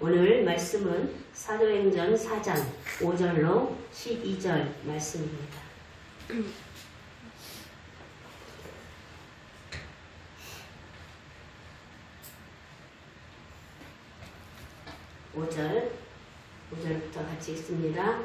오늘 말씀은 사도행전 4장 5절로 12절 말씀입니다. 5절부터 같이 읽습니다.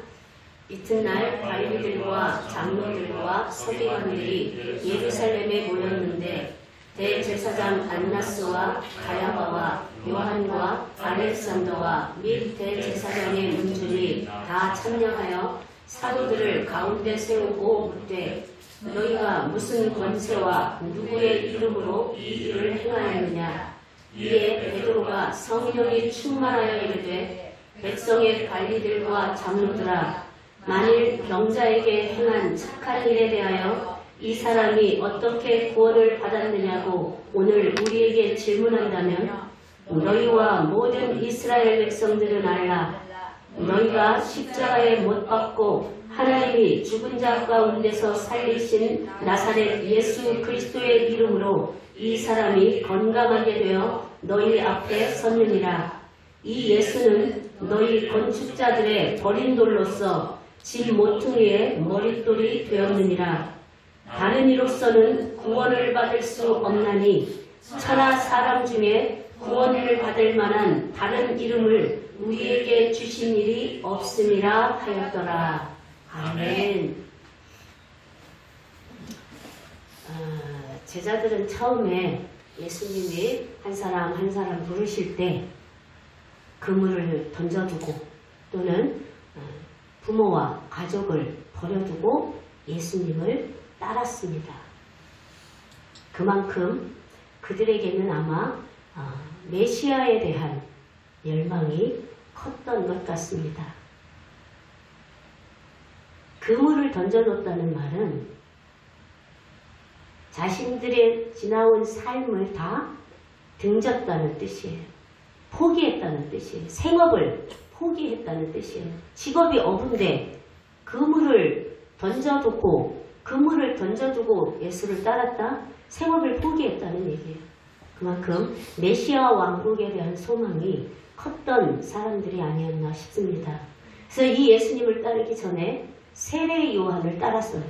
이튿날 바리새인들과 장로들과 서기관들이 예루살렘에 모였는데 대제사장 안나스와 가야바와 요한과 알렉산더와 및 대제사장의 문중이 다 참여하여 사도들을 가운데 세우고 묻되 너희가 무슨 권세와 누구의 이름으로 이 일을 행하였느냐. 이에 베드로가 성령이 충만하여 이르되 백성의 관리들과 장로들아, 만일 병자에게 행한 착한 일에 대하여 이 사람이 어떻게 구원을 받았느냐고 오늘 우리에게 질문한다면 너희와 모든 이스라엘 백성들은 알라. 너희가 십자가에 못 박고 하나님이 죽은 자 가운데서 살리신 나사렛 예수 그리스도의 이름으로 이 사람이 건강하게 되어 너희 앞에 섰느니라. 이 예수는 너희 건축자들의 버린 돌로서 집 모퉁이의 머릿돌이 되었느니라. 다른 이로서는 구원을 받을 수 없나니 천하 사람 중에 구원을 받을 만한 다른 이름을 우리에게 주신 일이 없음이라 하였더라. 아멘. 제자들은 처음에 예수님이 한 사람 한 사람 부르실 때 그물을 던져두고 또는 부모와 가족을 버려두고 예수님을 따랐습니다. 그만큼 그들에게는 아마 메시아에 대한 열망이 컸던 것 같습니다. 그물을 던져뒀다는 말은 자신들의 지나온 삶을 다 등졌다는 뜻이에요. 포기했다는 뜻이에요. 생업을 포기했다는 뜻이에요. 직업이 어부인데 그물을 던져두고 예수를 따랐다? 생업을 포기했다는 얘기예요. 그만큼 메시아 왕국에 대한 소망이 컸던 사람들이 아니었나 싶습니다. 그래서 이 예수님을 따르기 전에 세례 요한을 따랐어요.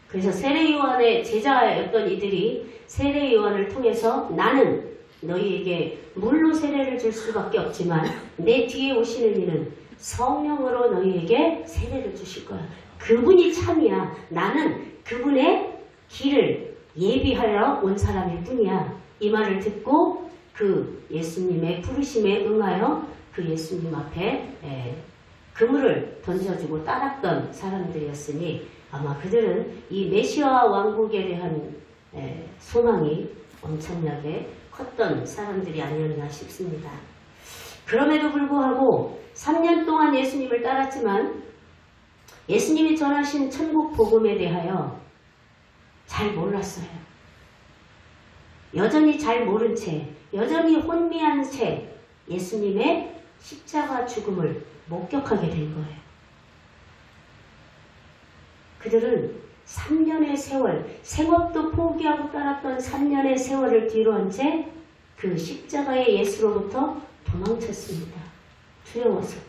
그래서 세례 요한의 제자였던 이들이 세례 요한을 통해서 나는 너희에게 물로 세례를 줄 수밖에 없지만 내 뒤에 오시는 이는 성령으로 너희에게 세례를 주실 거야. 그분이 참이야. 나는 그분의 길을 예비하여 온 사람일 뿐이야. 이 말을 듣고 그 예수님의 부르심에 응하여 그 예수님 앞에 그물을 던져주고 따랐던 사람들이었으니 아마 그들은 이 메시아 왕국에 대한 소망이 엄청나게 컸던 사람들이 아니었나 싶습니다. 그럼에도 불구하고 3년 동안 예수님을 따랐지만 예수님이 전하신 천국 복음에 대하여 잘 몰랐어요. 여전히 잘 모른 채, 여전히 혼미한 채 예수님의 십자가 죽음을 목격하게 된 거예요. 그들은 3년의 세월, 생업도 포기하고 따랐던 3년의 세월을 뒤로 한 채 그 십자가의 예수로부터 도망쳤습니다. 두려워서.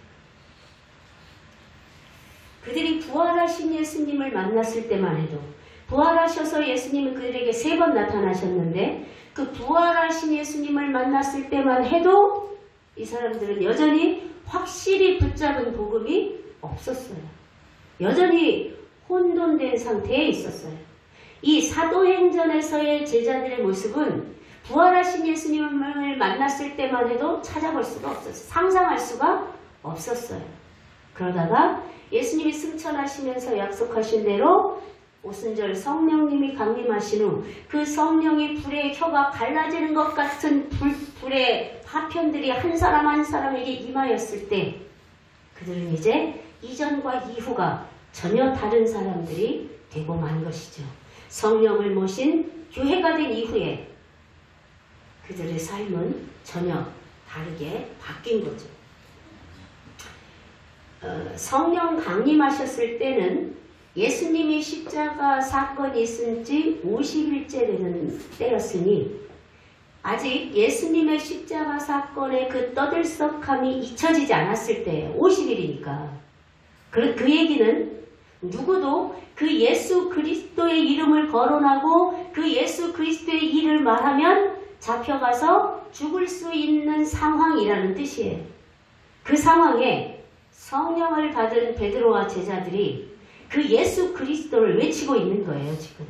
그들이 부활하신 예수님을 만났을 때만 해도 부활하셔서 예수님은 그들에게 3번 나타나셨는데 그 부활하신 예수님을 만났을 때만 해도 이 사람들은 여전히 확실히 붙잡은 복음이 없었어요. 여전히 혼돈된 상태에 있었어요. 이 사도행전에서의 제자들의 모습은 부활하신 예수님을 만났을 때만 해도 찾아볼 수가 없었어요. 상상할 수가 없었어요. 그러다가 예수님이 승천하시면서 약속하신 대로 오순절 성령님이 강림하신 후 그 성령이 불의 혀가 갈라지는 것 같은 불의 파편들이 한 사람 한 사람에게 임하였을 때 그들은 이제 이전과 이후가 전혀 다른 사람들이 되고 만 것이죠. 성령을 모신 교회가 된 이후에 그들의 삶은 전혀 다르게 바뀐 거죠. 성령 강림하셨을 때는 예수님이 십자가 사건이 있은 지 50일째 되는 때였으니 아직 예수님의 십자가 사건의 그 떠들썩함이 잊혀지지 않았을 때예요. 50일이니까. 그 얘기는 누구도 그 예수 그리스도의 이름을 거론하고 그 예수 그리스도의 일을 말하면 잡혀가서 죽을 수 있는 상황이라는 뜻이에요. 그 상황에 성령을 받은 베드로와 제자들이 그 예수 그리스도를 외치고 있는 거예요, 지금.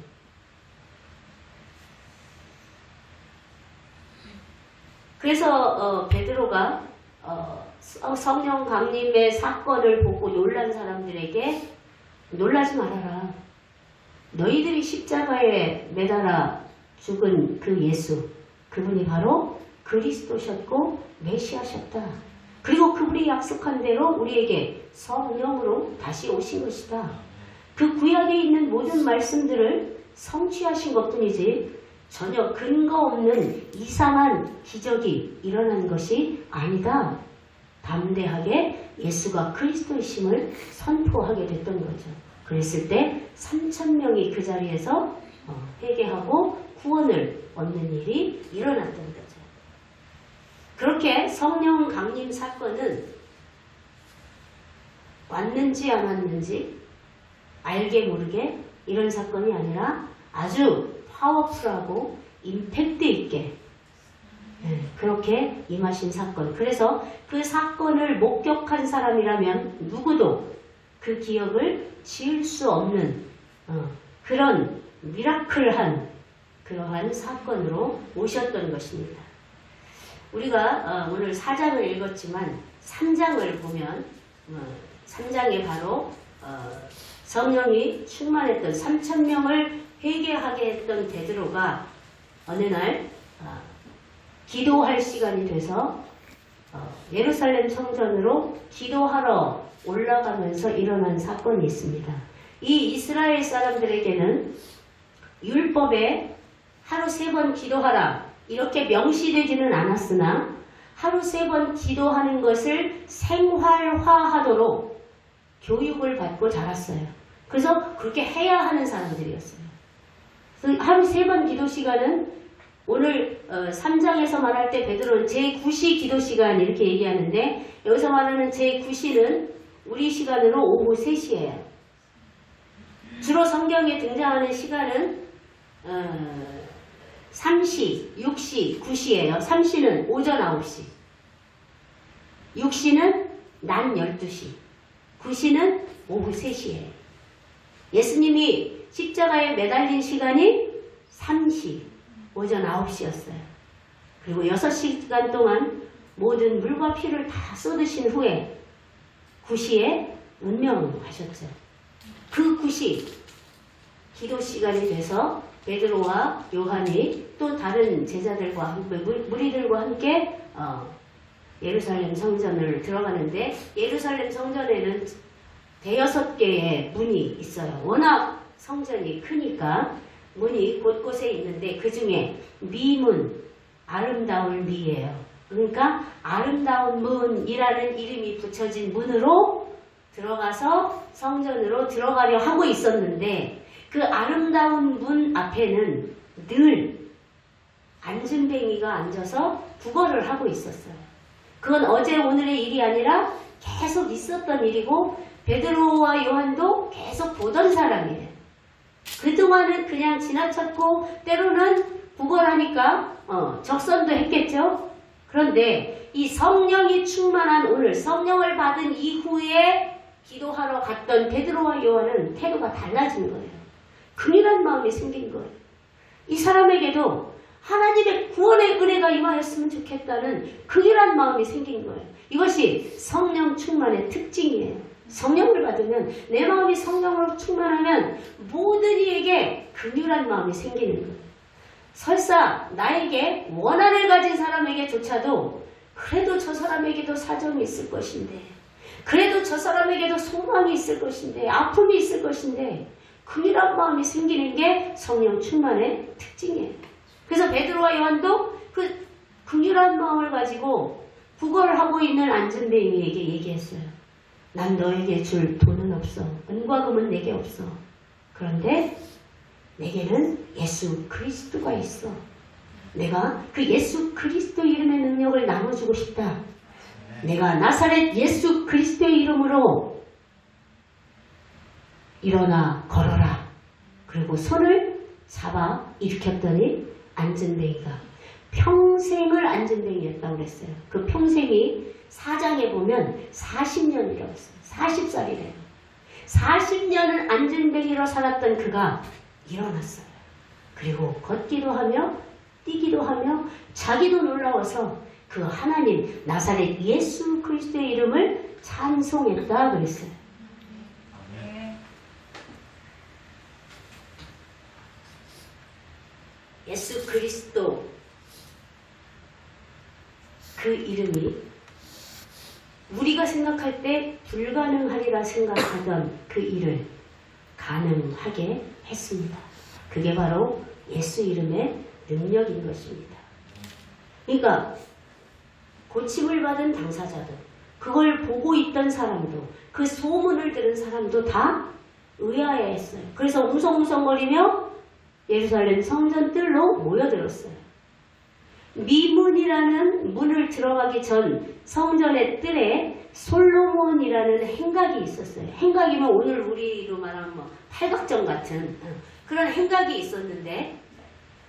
그래서 베드로가 성령 강림의 사건을 보고 놀란 사람들에게 놀라지 말아라. 너희들이 십자가에 매달아 죽은 그 예수, 그분이 바로 그리스도셨고 메시아셨다. 그리고 그분이 약속한 대로 우리에게 성령으로 다시 오신 것이다. 그 구약에 있는 모든 말씀들을 성취하신 것뿐이지 전혀 근거 없는 이상한 기적이 일어난 것이 아니다. 담대하게 예수가 그리스도이심을 선포하게 됐던 거죠. 그랬을 때 3,000명이 그 자리에서 회개하고 구원을 얻는 일이 일어났던 거죠. 그렇게 성령 강림 사건은 왔는지 안 왔는지 알게 모르게 이런 사건이 아니라 아주 파워풀하고 임팩트 있게 그렇게 임하신 사건. 그래서 그 사건을 목격한 사람이라면 누구도 그 기억을 지울 수 없는 그런 미라클한 그러한 사건으로 오셨던 것입니다. 우리가 오늘 4장을 읽었지만 3장을 보면 3장에 바로 성령이 충만했던 3,000명을 회개하게 했던 베드로가 어느 날 기도할 시간이 돼서 예루살렘 성전으로 기도하러 올라가면서 일어난 사건이 있습니다. 이 이스라엘 사람들에게는 율법에 하루 3번 기도하라 이렇게 명시되지는 않았으나 하루 3번 기도하는 것을 생활화하도록 교육을 받고 자랐어요. 그래서 그렇게 해야 하는 사람들이었어요. 하루 3번 기도 시간은 오늘 3장에서 말할 때 베드로는 제9시 기도 시간 이렇게 얘기하는데 여기서 말하는 제9시는 우리 시간으로 오후 3시예요. 주로 성경에 등장하는 시간은 3시, 6시, 9시예요. 3시는 오전 9시, 6시는 낮 12시, 9시는 오후 3시예요. 예수님이 십자가에 매달린 시간이 3시, 오전 9시였어요. 그리고 6시간 동안 모든 물과 피를 다 쏟으신 후에 9시에 운명하셨죠. 그 9시 기도 시간이 돼서 베드로와 요한이 또 다른 제자들과 무리들과 함께 예루살렘 성전을 들어가는데 예루살렘 성전에는 6개의 문이 있어요. 워낙 성전이 크니까 문이 곳곳에 있는데 그 중에 미문, 아름다울 미예요. 그러니까 아름다운 문이라는 이름이 붙여진 문으로 들어가서 성전으로 들어가려 하고 있었는데 그 아름다운 문 앞에는 늘 안진뱅이가 앉아서 구걸을 하고 있었어요. 그건 어제 오늘의 일이 아니라 계속 있었던 일이고 베드로와 요한도 계속 보던 사람이에요. 그동안은 그냥 지나쳤고 때로는 구걸하니까 적선도 했겠죠. 그런데 이 성령이 충만한 오늘 성령을 받은 이후에 기도하러 갔던 베드로와 요한은 태도가 달라진 거예요. 긍휼한 마음이 생긴 거예요. 이 사람에게도 하나님의 구원의 은혜가 임하였으면 좋겠다는 긍휼한 마음이 생긴 거예요. 이것이 성령 충만의 특징이에요. 성령을 받으면 내 마음이 성령으로 충만하면 모든 이에게 긍휼한 마음이 생기는 거예요. 설사 나에게 원한을 가진 사람에게조차도 그래도 저 사람에게도 사정이 있을 것인데 그래도 저 사람에게도 소망이 있을 것인데 아픔이 있을 것인데 긍휼한 마음이 생기는 게 성령 충만의 특징이에요. 그래서 베드로와 요한도 그 긍휼한 마음을 가지고 구걸을 하고 있는 안진뱅이에게 얘기했어요. 난 너에게 줄 돈은 없어. 은과 금은 내게 없어. 그런데 내게는 예수 그리스도가 있어. 내가 그 예수 그리스도 이름의 능력을 나눠주고 싶다. 내가 나사렛 예수 그리스도의 이름으로 일어나 걸어라. 그리고 손을 잡아 일으켰더니 안진뱅이가 평생을 안진뱅이였다고 그랬어요. 그 평생이 4장에 보면 40년이라고 했어요. 40살이래요. 40년을 안진뱅이로 살았던 그가 일어났어요. 그리고 걷기도 하며 뛰기도 하며 자기도 놀라워서 그 하나님 나사렛 예수 그리스도의 이름을 찬송했다 그랬어요. 예수 그리스도 그 이름이 우리가 생각할 때 불가능하리라 생각하던 그 일을 가능하게 했습니다. 그게 바로 예수 이름의 능력인 것입니다. 그러니까 고침을 받은 당사자도 그걸 보고 있던 사람도 그 소문을 들은 사람도 다 의아해했어요. 그래서 웅성웅성거리며 예루살렘 성전 뜰로 모여들었어요. 미문이라는 문을 들어가기 전 성전의 뜰에 솔로몬이라는 행각이 있었어요. 행각이면 오늘 우리로 말하면 뭐 팔각정 같은 그런 행각이 있었는데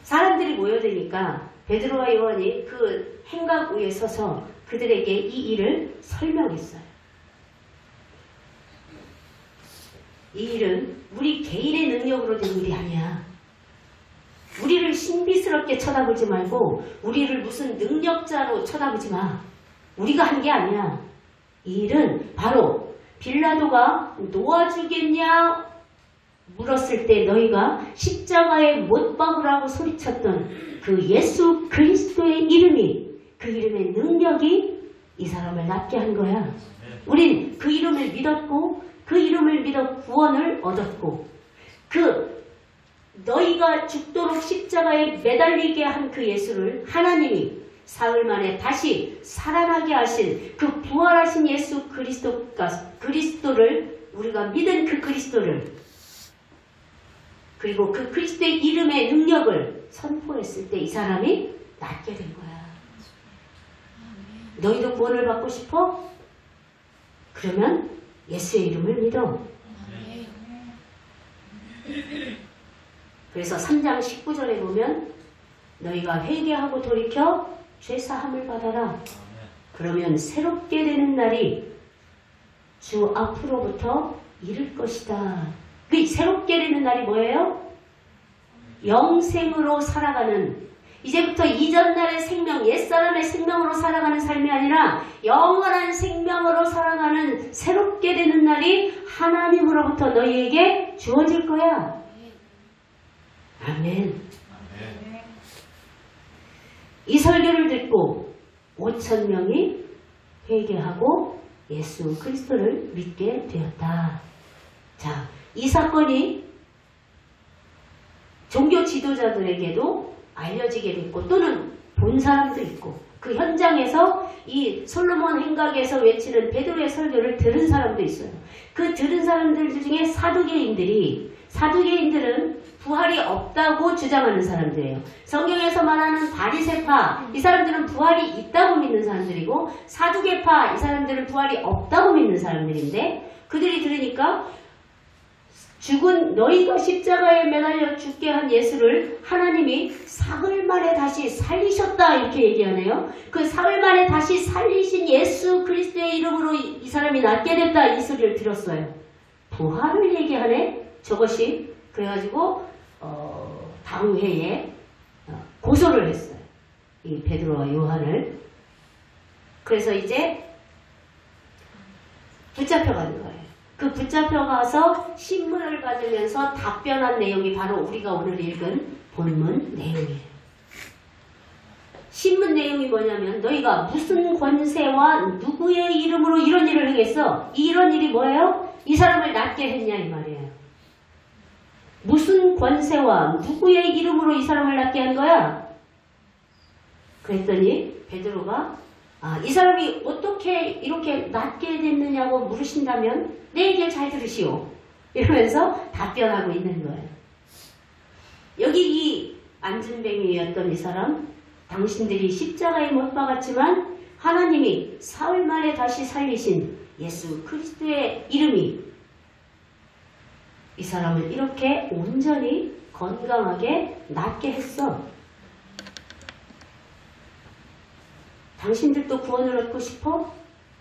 사람들이 모여드니까 베드로와 요한이 그 행각 위에 서서 그들에게 이 일을 설명했어요. 이 일은 우리 개인의 능력으로 된 일이 아니야. 우리를 신비스럽게 쳐다보지 말고 우리를 무슨 능력자로 쳐다보지 마. 우리가 한 게 아니야. 이 일은 바로 빌라도가 놓아주겠냐 물었을 때 너희가 십자가에 못 박으라고 소리쳤던 그 예수 그리스도의 이름이 그 이름의 능력이 이 사람을 낫게 한 거야. 우린 그 이름을 믿었고 그 이름을 믿어 구원을 얻었고 그 너희가 죽도록 십자가에 매달리게 한 그 예수를 하나님이 사흘 만에 다시 살아나게 하신 그 부활하신 예수 그리스도를 우리가 믿은 그 그리스도를 그리고 그 그리스도의 이름의 능력을 선포했을 때 이 사람이 낫게 된 거야. 너희도 구원을 받고 싶어? 그러면 예수의 이름을 믿어. 그래서 3장 19절에 보면 너희가 회개하고 돌이켜 죄사함을 받아라. 그러면 새롭게 되는 날이 주 앞으로부터 이를 것이다. 그 새롭게 되는 날이 뭐예요? 영생으로 살아가는 이제부터 이전 날의 생명, 옛사람의 생명으로 살아가는 삶이 아니라 영원한 생명으로 살아가는 새롭게 되는 날이 하나님으로부터 너희에게 주어질 거야. 아멘. 이 설교를 듣고 5,000명이 회개하고 예수 그리스도를 믿게 되었다. 자, 이 사건이 종교 지도자들에게도 알려지게 됐고 또는 본 사람도 있고 그 현장에서 이 솔로몬 행각에서 외치는 베드로의 설교를 들은 사람도 있어요. 그 들은 사람들 중에 사두개인들은 부활이 없다고 주장하는 사람들이에요. 성경에서 말하는 바리새파 이 사람들은 부활이 있다고 믿는 사람들이고 사두개파 이 사람들은 부활이 없다고 믿는 사람들인데 그들이 들으니까 죽은 너희가 십자가에 매달려 죽게 한 예수를 하나님이 사흘 만에 다시 살리셨다 이렇게 얘기하네요. 그 사흘 만에 다시 살리신 예수 그리스도의 이름으로 이 사람이 낫게 됐다 이 소리를 들었어요. 부활을 얘기하네. 저것이 그래가지고 다음 회에 고소를 했어요. 이 베드로와 요한을. 그래서 이제 붙잡혀가는 거예요. 그 붙잡혀가서 신문을 받으면서 답변한 내용이 바로 우리가 오늘 읽은 본문 내용이에요. 신문 내용이 뭐냐면 너희가 무슨 권세와 누구의 이름으로 이런 일을 행했어? 이런 일이 뭐예요? 이 사람을 낫게 했냐 이 말이에요. 무슨 권세와 누구의 이름으로 이 사람을 낫게 한 거야? 그랬더니 베드로가 이 사람이 어떻게 이렇게 낫게 됐느냐고 물으신다면 내 얘기를 잘 들으시오. 이러면서 답변하고 있는 거예요. 여기 이 안진뱅이였던 이 사람 당신들이 십자가에 못 박았지만 하나님이 사흘 만에 다시 살리신 예수 그리스도의 이름이 이 사람을 이렇게 온전히 건강하게 낫게 했어. 당신들도 구원을 얻고 싶어?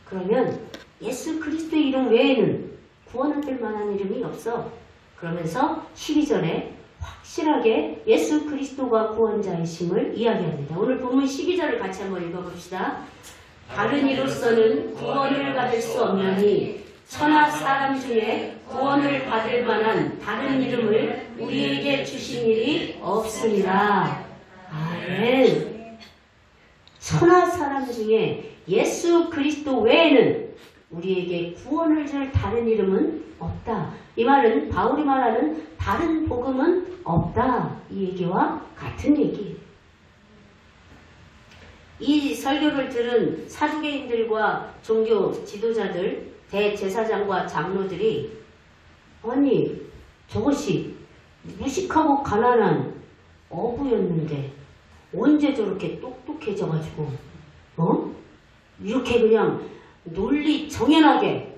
그러면 예수 그리스도의 이름 외에는 구원 얻을 만한 이름이 없어. 그러면서 12절에 확실하게 예수 그리스도가 구원자이심을 이야기합니다. 오늘 본문 12절을 같이 한번 읽어봅시다. 다른 이로서는 구원을 받을 수 없나니 천하 사람 중에 구원을 받을 만한 다른 이름을 우리에게 주신 일이 없습니다. 아멘. 천하 사람 중에 예수 그리스도 외에는 우리에게 구원을 줄 다른 이름은 없다. 이 말은 바울이 말하는 다른 복음은 없다. 이 얘기와 같은 얘기예요. 이 설교를 들은 사두개인들과 종교 지도자들, 대제사장과 장로들이 아니 저것이 무식하고 가난한 어부였는데 언제 저렇게 똑똑해져가지고 이렇게 그냥 논리 정연하게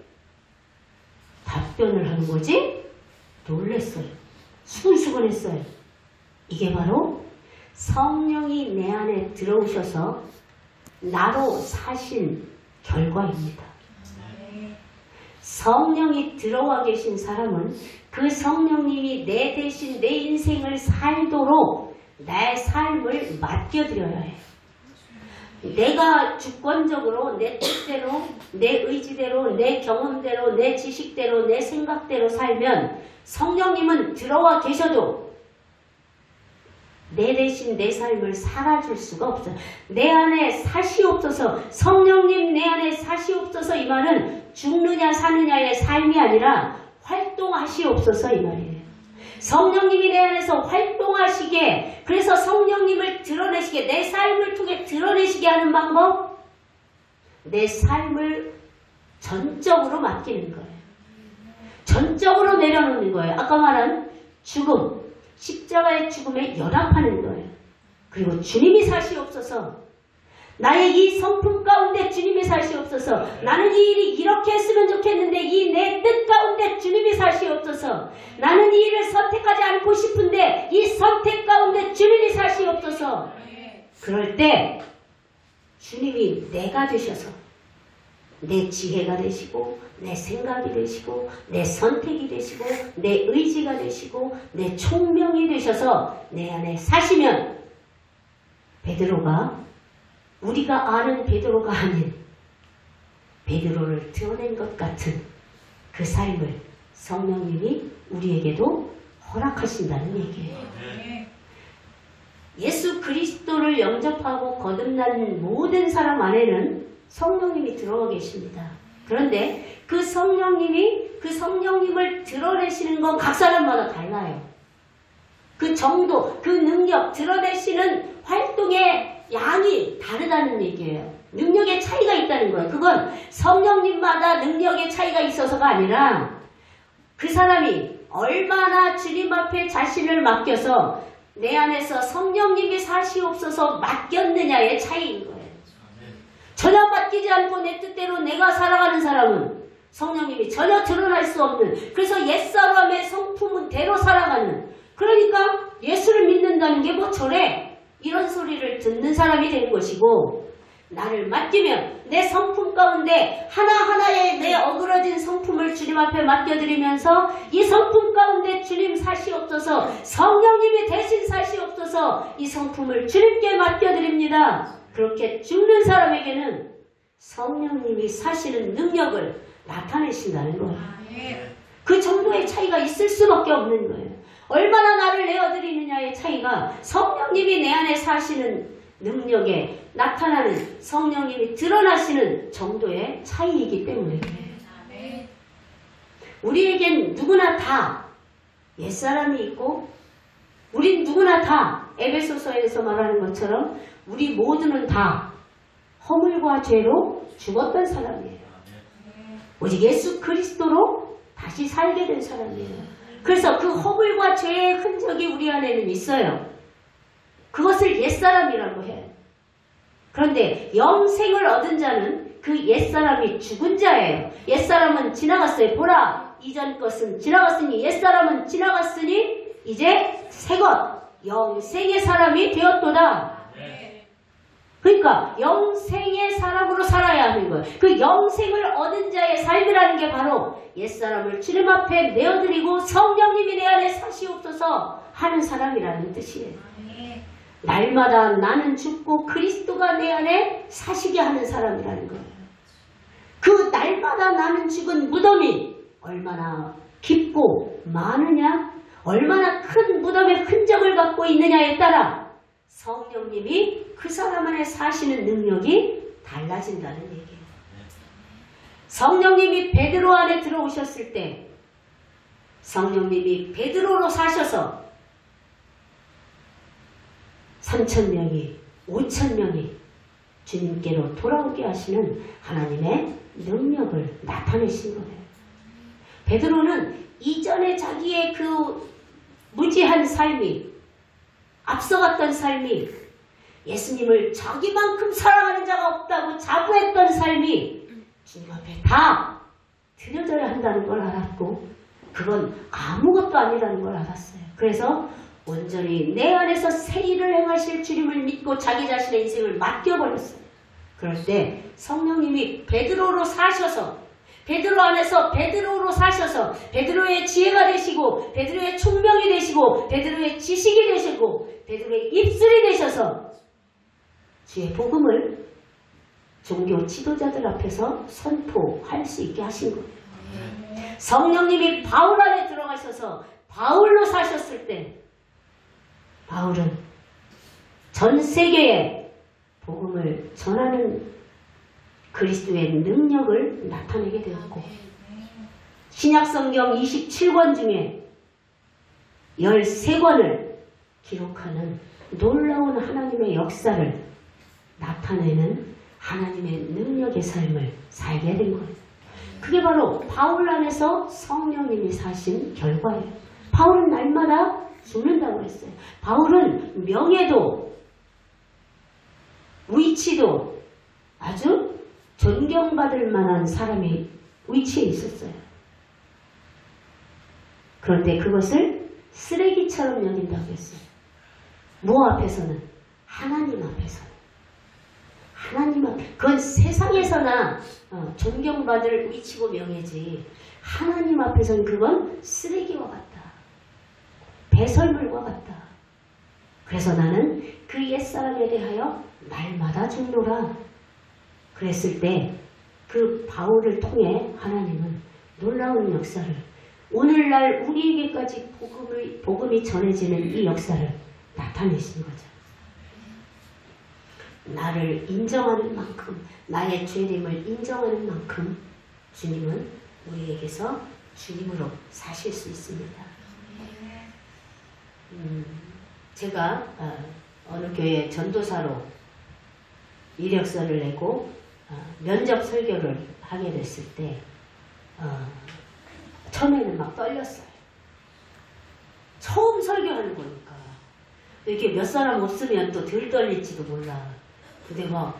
답변을 하는 거지? 놀랬어요. 수근수근했어요. 이게 바로 성령이 내 안에 들어오셔서 나로 사신 결과입니다. 성령이 들어와 계신 사람은 그 성령님이 내 대신 내 인생을 살도록 내 삶을 맡겨드려야 해요. 내가 주권적으로 내 뜻대로, 내 의지대로, 내 경험대로, 내 지식대로, 내 생각대로 살면 성령님은 들어와 계셔도 내 대신 내 삶을 살아줄 수가 없어요. 내 안에 사시옵소서, 성령님 내 안에 사시옵소서. 이 말은 죽느냐 사느냐의 삶이 아니라 활동하시옵소서 이 말이에요. 성령님이 내 안에서 활동하시게, 그래서 성령님을 드러내시게, 내 삶을 통해 드러내시게 하는 방법, 내 삶을 전적으로 맡기는 거예요. 전적으로 내려놓는 거예요. 아까 말한 죽음, 십자가의 죽음에 연합하는 거예요. 그리고 주님이 사시옵소서. 나의 이 성품 가운데 주님이 사시옵소서. 나는 이 일이 이렇게 했으면 좋겠는데 이 내 뜻 가운데 주님이 사시옵소서. 나는 이 일을 선택하지 않고 싶은데 이 선택 가운데 주님이 사시옵소서. 그럴 때 주님이 내가 되셔서 내 지혜가 되시고 내 생각이 되시고 내 선택이 되시고 내 의지가 되시고 내 총명이 되셔서 내 안에 사시면 베드로가 우리가 아는 베드로가 아닌 베드로를 드러낸 것 같은 그 삶을 성령님이 우리에게도 허락하신다는 얘기예요. 예수 그리스도를 영접하고 거듭난 모든 사람 안에는 성령님이 들어와 계십니다. 그런데 그 성령님을 드러내시는 건 각 사람마다 달라요. 그 정도, 그 능력, 드러내시는 활동의 양이 다르다는 얘기예요. 능력의 차이가 있다는 거예요. 그건 성령님마다 능력의 차이가 있어서가 아니라 그 사람이 얼마나 주님 앞에 자신을 맡겨서 내 안에서 성령님이 사시옵소서 맡겼느냐의 차이인 거예요. 전혀 맡기지 않고 내 뜻대로 내가 살아가는 사람은 성령님이 전혀 드러날 수 없는, 그래서 옛사람의 성품은 대로 살아가는, 그러니까 예수를 믿는다는 게 뭐 저래? 이런 소리를 듣는 사람이 되는 것이고, 나를 맡기면 내 성품 가운데 하나하나의 내 어그러진 성품을 주님 앞에 맡겨드리면서 이 성품 가운데 주님 사시옵소서, 성령님이 대신 사시옵소서, 이 성품을 주님께 맡겨드립니다. 그렇게 죽는 사람에게는 성령님이 사시는 능력을 나타내신다는 거예요. 그 정도의 차이가 있을 수밖에 없는 거예요. 얼마나 나를 내어드리느냐의 차이가 성령님이 내 안에 사시는 능력에 나타나는, 성령님이 드러나시는 정도의 차이이기 때문에 그래요. 우리에겐 누구나 다 옛사람이 있고 우린 누구나 다 에베소서에서 말하는 것처럼 우리 모두는 다 허물과 죄로 죽었던 사람이에요. 오직 예수 그리스도로 다시 살게 된 사람이에요. 그래서 그 허물과 죄의 흔적이 우리 안에는 있어요. 그것을 옛사람이라고 해요. 그런데 영생을 얻은 자는 그 옛사람이 죽은 자예요. 옛사람은 지나갔어요. 보라, 이전 것은 지나갔으니 옛사람은 지나갔으니 이제 새것 영생의 사람이 되었도다. 그러니까 영생의 사람으로 살아야 하는 거예요. 그 영생을 얻은 자의 삶이라는 게 바로 옛사람을 주님 앞에 내어드리고 성령님이 내 안에 사시옵소서 하는 사람이라는 뜻이에요. 날마다 나는 죽고 그리스도가 내 안에 사시게 하는 사람이라는 거예요. 그 날마다 나는 죽은 무덤이 얼마나 깊고 많으냐, 얼마나 큰 무덤의 흔적을 갖고 있느냐에 따라 성령님이 그 사람 안에 사시는 능력이 달라진다는 얘기예요. 성령님이 베드로 안에 들어오셨을 때 성령님이 베드로로 사셔서 3,000명이 5,000명이 주님께로 돌아오게 하시는 하나님의 능력을 나타내신 거예요. 베드로는 이전에 자기의 그 무지한 삶이, 앞서갔던 삶이, 예수님을 자기만큼 사랑하는 자가 없다고 자부했던 삶이 주님 앞에 다 드려져야 한다는 걸 알았고, 그건 아무것도 아니라는 걸 알았어요. 그래서 온전히 내 안에서 새 일을 행하실 주님을 믿고 자기 자신의 인생을 맡겨버렸어요. 그럴 때 성령님이 베드로로 사셔서, 베드로 안에서 베드로로 사셔서 베드로의 지혜가 되시고, 베드로의 총명이 되시고, 베드로의 지식이 되시고, 베드로의 입술이 되셔서 주의 복음을 종교 지도자들 앞에서 선포할 수 있게 하신 거예요. 성령님이 바울 안에 들어가셔서 바울로 사셨을 때 바울은 전 세계에 복음을 전하는 그리스도의 능력을 나타내게 되었고, 신약성경 27권 중에 13권을 기록하는 놀라운 하나님의 역사를 나타내는 하나님의 능력의 삶을 살게 된 거예요. 그게 바로 바울 안에서 성령님이 사신 결과예요. 바울은 날마다 죽는다고 했어요. 바울은 명예도 위치도 아주 존경받을 만한 사람의 위치에 있었어요. 그런데 그것을 쓰레기처럼 여긴다고 했어요. 뭐 앞에서는? 하나님 앞에서는. 하나님 앞에, 그건 세상에서나 존경받을 위치고 명예지, 하나님 앞에서는 그건 쓰레기와 같다. 배설물과 같다. 그래서 나는 그 옛사람에 대하여 날마다 죽노라. 그랬을 때 그 바울을 통해 하나님은 놀라운 역사를, 오늘날 우리에게까지 복음이 전해지는 이 역사를 나타내신 거죠. 나를 인정하는 만큼, 나의 죄됨을 인정하는 만큼 주님은 우리에게서 주님으로 사실 수 있습니다. 제가 어느 교회 전도사로 이력서를 내고 면접 설교를 하게 됐을 때 처음에는 막 떨렸어요. 처음 설교하는 거니까 이렇게 몇 사람 없으면 또 덜 떨릴지도 몰라. 근데 막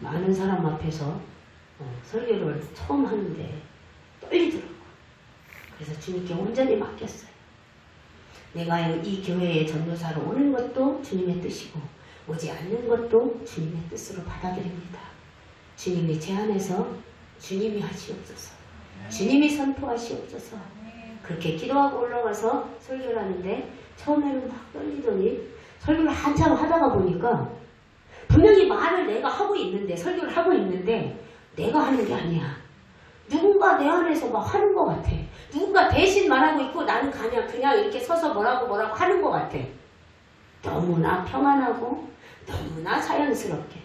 많은 사람 앞에서 설교를 처음 하는데 떨리더라고요. 그래서 주님께 온전히 맡겼어요. 내가 이 교회의 전도사로 오는 것도 주님의 뜻이고 오지 않는 것도 주님의 뜻으로 받아들입니다. 주님이 제 안에서 주님이 하시옵소서. 주님이 선포하시옵소서. 그렇게 기도하고 올라가서 설교를 하는데 처음에는 막 떨리더니 설교를 한참 하다가 보니까 분명히 말을 내가 하고 있는데, 설교를 하고 있는데 내가 하는 게 아니야. 누군가 내 안에서 막 하는 것 같아. 누군가 대신 말하고 있고 나는 그냥 이렇게 서서 뭐라고 하는 것 같아. 너무나 평안하고 너무나 자연스럽게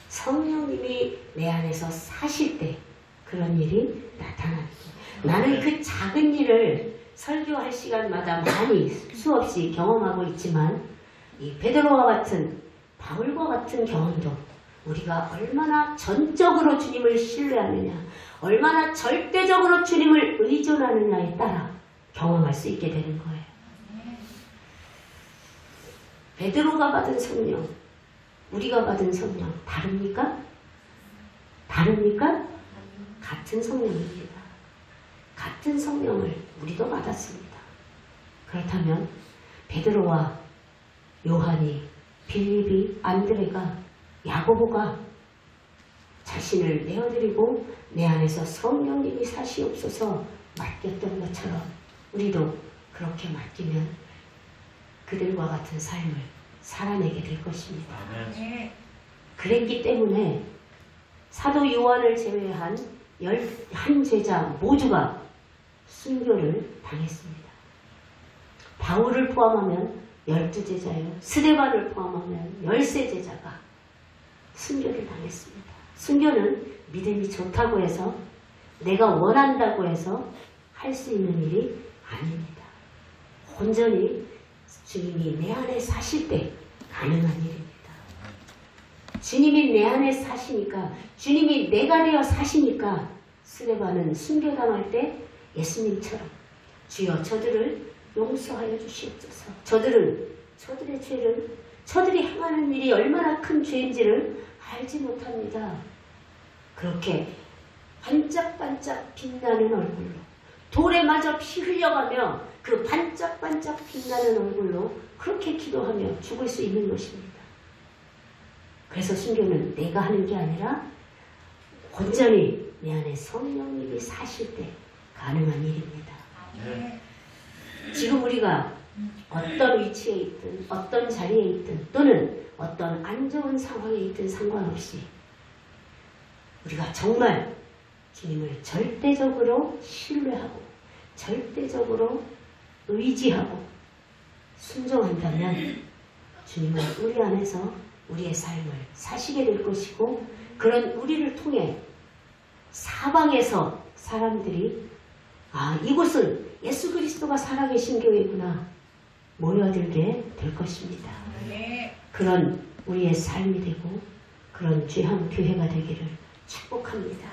성령님이 내 안에서 사실 때 그런 일이 나타나는 거예요. 나는 그 작은 일을 설교할 시간마다 많이 수없이 경험하고 있지만 이 베드로와 같은, 바울과 같은 경험도 우리가 얼마나 전적으로 주님을 신뢰하느냐, 얼마나 절대적으로 주님을 의존하느냐에 따라 경험할 수 있게 되는 거예요. 베드로가 받은 성령, 우리가 받은 성령 다릅니까? 다릅니까? 같은 성령입니다. 같은 성령을 우리도 받았습니다. 그렇다면 베드로와 요한이, 빌립이, 안드레가, 야고보가 자신을 내어드리고 내 안에서 성령님이 사시옵소서 맡겼던 것처럼 우리도 그렇게 맡기면 그들과 같은 삶을 살아내게 될 것입니다. 그랬기 때문에 사도 요한을 제외한 11제자 모두가 순교를 당했습니다. 바울을 포함하면 12제자요. 스데반을 포함하면 13제자가 순교를 당했습니다. 순교는 믿음이 좋다고 해서 내가 원한다고 해서 할 수 있는 일이 아닙니다. 온전히 주님이 내 안에 사실 때 가능한 일입니다. 주님이 내 안에 사시니까, 주님이 내가 되어 사시니까 스데반은 순교당할 때 예수님처럼 주여 저들을 용서하여 주시옵소서. 저들의 죄를, 저들이 행하는 일이 얼마나 큰 죄인지를 알지 못합니다. 그렇게 반짝반짝 빛나는 얼굴로, 돌에 맞아 피 흘려가며 그 반짝반짝 빛나는 얼굴로 그렇게 기도하며 죽을 수 있는 것입니다. 그래서 순교는 내가 하는 게 아니라 온전히 내 안에 성령님이 사실 때 가능한 일입니다. 지금 우리가 어떤 위치에 있든 어떤 자리에 있든 또는 어떤 안 좋은 상황에 있든 상관없이 우리가 정말 주님을 절대적으로 신뢰하고 절대적으로 의지하고 순종한다면 주님은 우리 안에서 우리의 삶을 사시게 될 것이고, 그런 우리를 통해 사방에서 사람들이 이곳은 예수 그리스도가 살아계신 교회구나 모여들게 될 것입니다. 그런 우리의 삶이 되고 그런 귀한 교회가 되기를 축복합니다.